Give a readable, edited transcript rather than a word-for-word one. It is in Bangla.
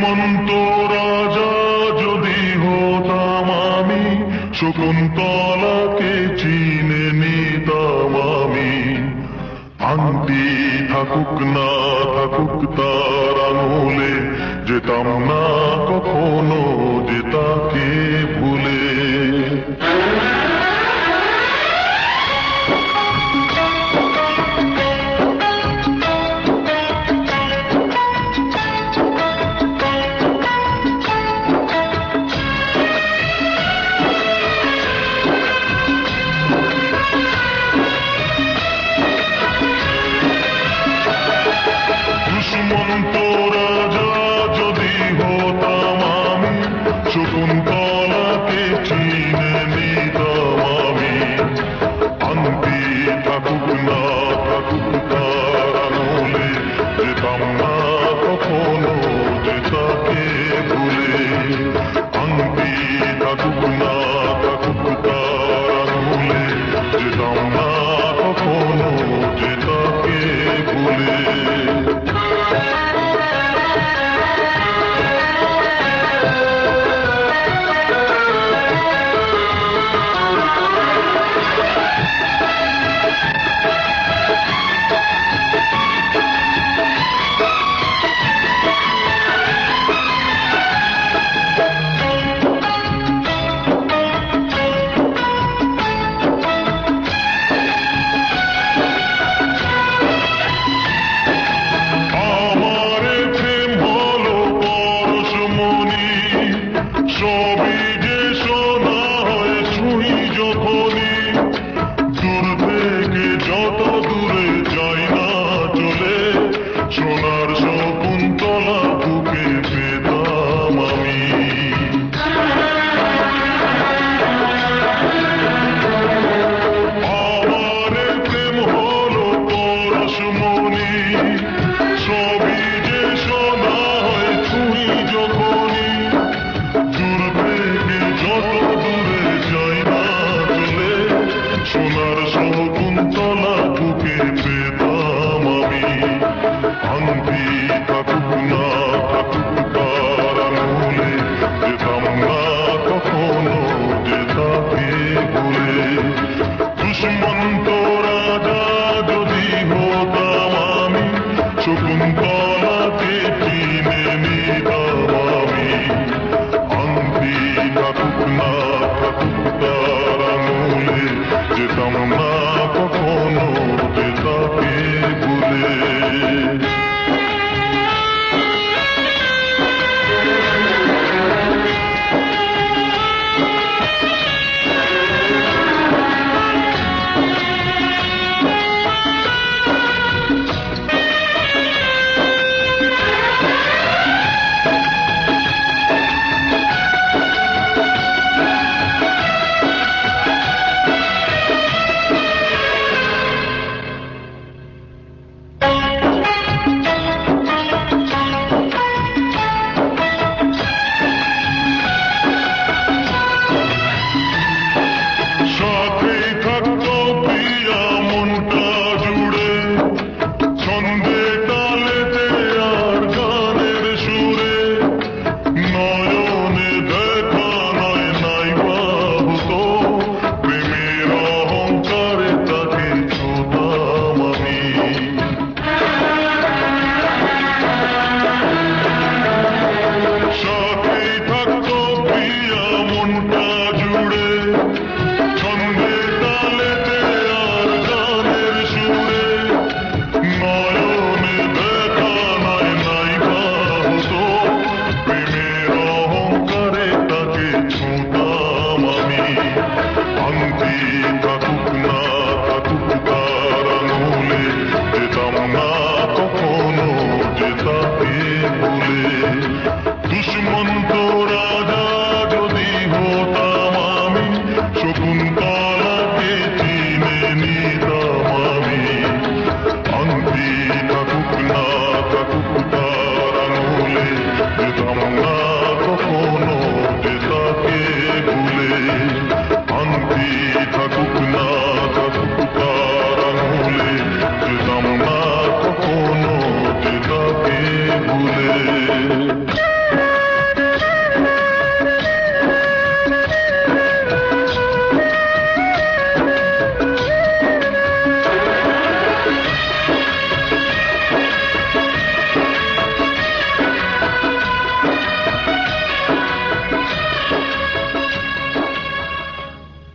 দুষ্মন্ত রাজা যদি হতাম আমি, শকুন্তলাকে চিনে নিতাম আমি। আংটি থাকুক না থাকুক তার আঙুলে, যেতাম না কখনো যে তাকে ভুলে। দুষ্মন্ত রাজা যদি হতাম আমি, শকুন্তলাকে চিনে নিতাম আমি। আংটি থাকুক না থাকুক তার আঙুলে, যেতাম না কখনো যে তাকে ভুলে। আংটি থাকুক না থাকুক তার আঙুলে, যেতাম না কখনো যে তাকে ভুলে। সবই যে শোনা হয় শুনি যখনই, দূর থেকে যত দূরে যাই না চলে, সোনার শকুন্তলা বুকে পেতাম আমি। আমার প্রেম হলো পরশমণি,